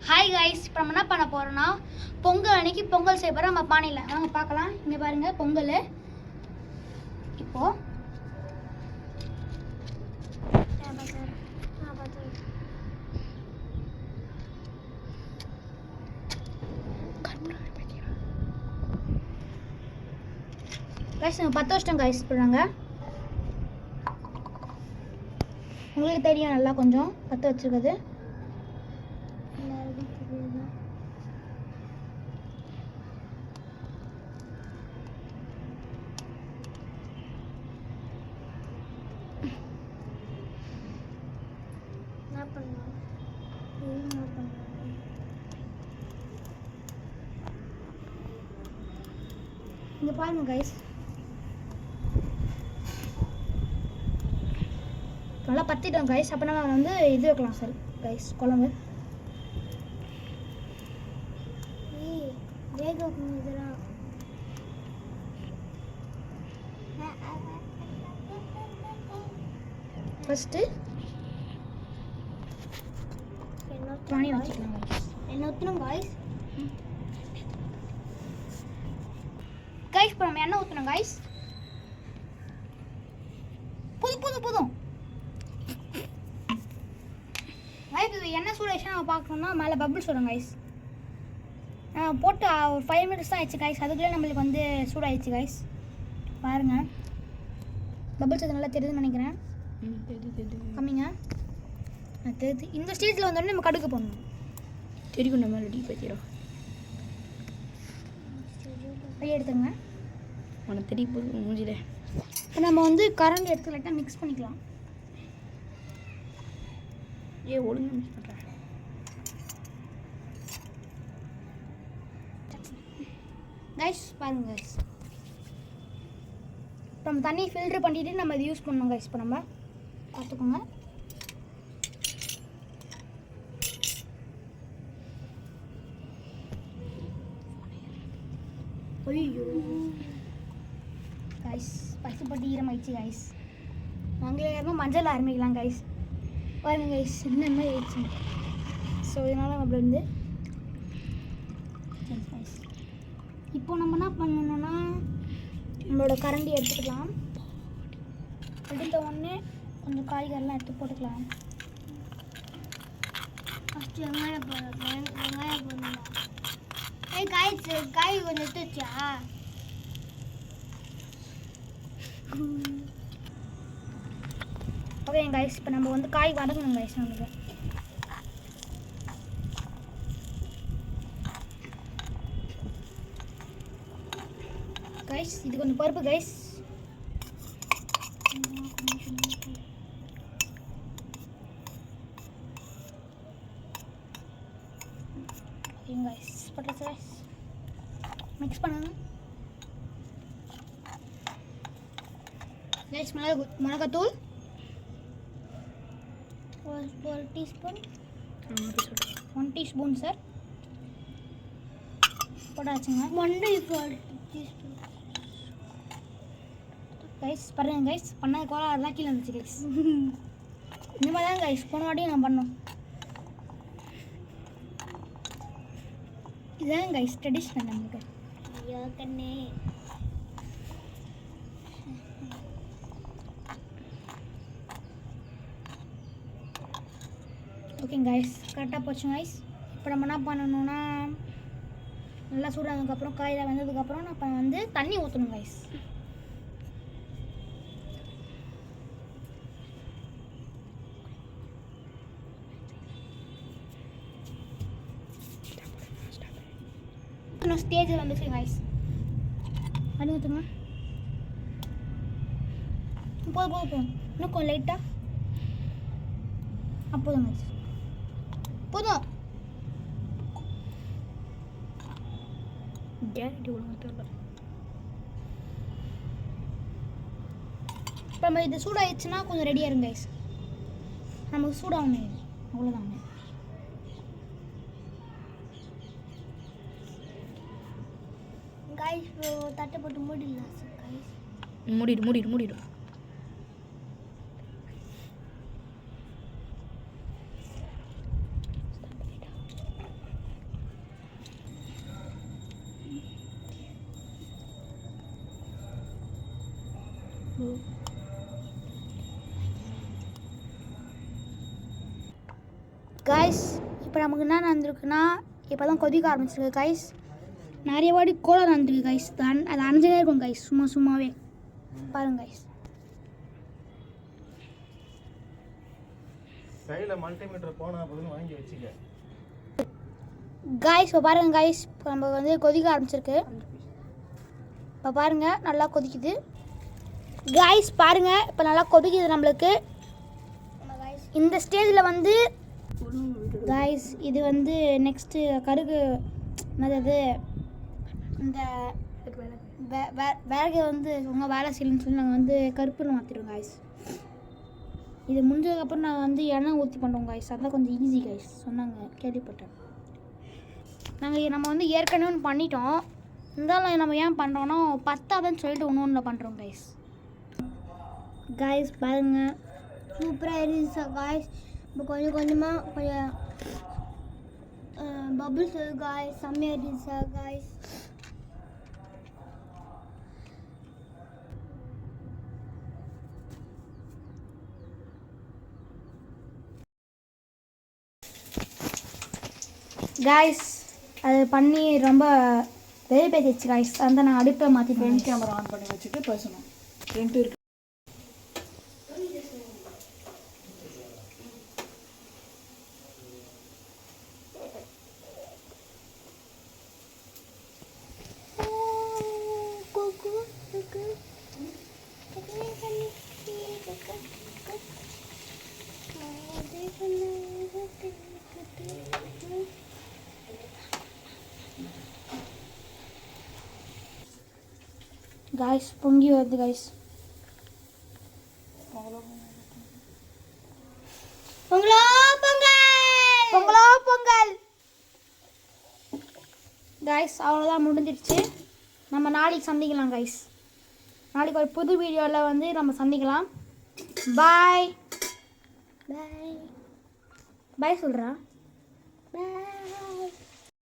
Hi guys, இப்போ நம்ம என்ன பண்ண போகிறோன்னா பொங்கல் அன்னைக்கு பொங்கல் செய்ய போகிறோம் நம்ம பானையில். வாங்க பார்க்கலாம். இங்கே பாருங்கள் பொங்கல். இப்போது கைஸ் நம்ம 10 வருஷம் கைஸ் போடுறாங்க. உங்களுக்கு தெரியும் நல்லா கொஞ்சம் பற்ற வச்சுருக்குது. இங்கே பாருங்க கைஸ், நல்லா பற்றிட்டோம் கைஸ். அப்போ நம்ம வந்து இது வைக்கலாம் சார் கைஸ், குழம்பு. இதெல்லாம் ஃபஸ்ட்டு பானி வச்சுக்கலாம் கைஸ். என்ன ஊற்றணும் கைஸ்? கைஸ் இப்போ நம்ம எண்ணெய் ஊற்றணும் கைஸ். புதும் கைஸ். இது எண்ணெய் சூடாயிடுச்சுன்னா நம்ம பார்க்கணும்னா மேலே பபிள்ஸ் வரும் கைஸ். போட்டு ஒரு 5 minutes தான் ஆயிடுச்சு கைஸ். அதுக்குள்ளே நம்மளுக்கு வந்து சூடாயிடுச்சு கைஸ். பாருங்கள், பபிள்ஸ் அது நல்லா தெரியுதுன்னு நினைக்கிறேன். கம்மிங்க தெரியுது. இந்த ஸ்டேஜில் வந்தோடனே நம்ம கடுகு போடணும். தெரியும் நம்ம ரெடி பண்ணிடுறோம். அப்படியே எடுத்துங்க. உனக்கு தெரிய போகுது மூஞ்சில. இப்போ நம்ம வந்து கரண்ட் எடுத்து லைட்டாக மிக்ஸ் பண்ணிக்கலாம். ஒழுங்காக மிக்ஸ் பண்ணுறேன் கைஸ். பாருங்க கைஸ், இப்போ நம்ம தண்ணி ஃபில்ட்ரு பண்ணிவிட்டு நம்ம இது யூஸ் பண்ணோம் கைஸ். இப்போ நம்ம பார்த்துக்கோங்க. ஐயோ கைஸ், பசுப்பட்டு ஈரமாயிடுச்சு கைஸ். நாங்கள் மஞ்சள் ஆரம்பிக்கலாம் கைஸ். பாருங்க கைஸ், என்ன மாதிரி ஆயிடுச்சு. ஸோ இதனால் அப்படி வந்து கைஸ் இப்போ நம்ம என்ன பண்ணணும்னா நம்மளோட கரண்டி எடுத்துக்கலாம். எடுத்த உடனே கொஞ்சம் காய்கறிலாம் எடுத்து போட்டுக்கலாம். ஃபஸ்ட்டு வெங்காயம் போடணும். காய் கொஞ்சம் எடுத்து வச்சா ஓகே கைஸ். இப்போ நம்ம வந்து காய் வதக்கணும் கைஸ். நமக்கு கைஸ் இது கொஞ்சம் பருப்பு கைஸ். ஓகே கைஸ், பட்டாச்சு கைஸ். மிக்ஸ் பண்ணுங்க கைஸ். மிளகாத்தூள் 1 teaspoon. 1 teaspoon சார் போட்டாச்சுங்க. 1 teaspoon கைஸ். பாருங்க கைஸ், பண்ணாத கோலாறுலாம் கீழே வந்துச்சு கைஸ். இந்த மாதிரி தான் கைஸ் போன வாட்டியும் நான் பண்ணோம். இதுதான் கைஸ் ட்ரெடிஷ்னல் நமக்கு. ஓகே கைஸ், கரெக்டாக போச்சு கைஸ். இப்போ நம்ம என்ன பண்ணணும்னா நல்லா சூடானதுக்கப்புறம் காயில் வெந்ததுக்கப்புறம் நம்ம வந்து தண்ணி ஊற்றணும் கைஸ். ஸ்டேஜில் வந்துச்சு கைஸ். தண்ணி ஊற்றுங்க. போதும் இன்னும் கொஞ்சம் லைட்டாக. அப்போதும் கைஸ் போதும். இப்போ நம்ம இது சூடாகிடுச்சுன்னா கொஞ்சம் ரெடியாக இருங்க கைஸ். நமக்கு சூடாகணும் அவ்வளோதாங்க. கைஸ் தட்டை போட்டு மூடிடலாம் கைஸ். மூடிடு. கைஸ் இப்போ நமக்கு என்ன நடந்திருக்குன்னா இப்போ தான் கொதிக்க ஆரம்பிச்சிருக்கு கைஸ். நிறைய வாட்டி கோலம் நடந்துருக்கு கைஸ். அது அணைஞ்சே இருக்கும் கைஸ், சும்மாவே பாருங்க கைஸ். கையில் மல்டிமீட்டர் போனால் போதுன்னு வாங்கி வச்சுக்க. கைஸ் இப்போ பாருங்கள் கைஸ், இப்போ நம்ம வந்து கொதிக்க ஆரம்பிச்சிருக்கு. இப்போ பாருங்கள் நல்லா கொதிக்குது கைஸ். பாருங்கள் இப்போ நல்லா கொதிக்குது நம்மளுக்கு. இந்த ஸ்டேஜில் வந்து கைஸ் இது வந்து நெக்ஸ்ட்டு கருகு என்னது இந்த விறகு வந்து உங்கள் வேலை செய்யணும்னு சொல்லி நாங்கள் வந்து கருப்புன்னு மாற்றிடுவோம் கைஸ். இது முடிஞ்சதுக்கப்புறம் நாங்கள் வந்து எண்ணெய் ஊற்றி பண்ணுவோம் கைஸ். அதான் கொஞ்சம் ஈஸி கைஸ் சொன்னாங்க, கேள்விப்பட்டேன். நம்ம வந்து ஏற்கனவே ஒன்று பண்ணிட்டோம், இருந்தாலும் நம்ம ஏன் பண்ணுறோன்னா பத்தாதுன்னு சொல்லிட்டு ஒன்று பண்ணுறோம் கைஸ். கைஸ் பாருங்கள் சூப்பராக இருந்துச்சு கைஸ். இப்போ கொஞ்சம் கொஞ்சமாக கொஞ்சம் பபுள்ஸ் கைஸ், செம்மையாக இருந்துச்சு கைஸ். கைஸ் அது பண்ணி ரொம்ப வெளியே பேசிடுச்சு கைஸ். அந்த நான் அடுப்பை மாற்றி ஃப்ரண்ட் கேமரா ஆன் பண்ணி வச்சுட்டு பேசணும். ஃப்ரண்ட் இருக்கு. கைஸ் பொங்கி வருது கைஸ். பொங்கலோ பொங்கல், பொங்கலோ பொங்கல் கைஸ். அவ்வளோதான் முடிஞ்சிடுச்சு. நம்ம நாளைக்கு சந்திக்கலாம் கைஸ். நாளைக்கு ஒரு புது வீடியோவில் வந்து நம்ம சந்திக்கலாம். பாய் பாய் பாய் சொல்கிறா. பாய்.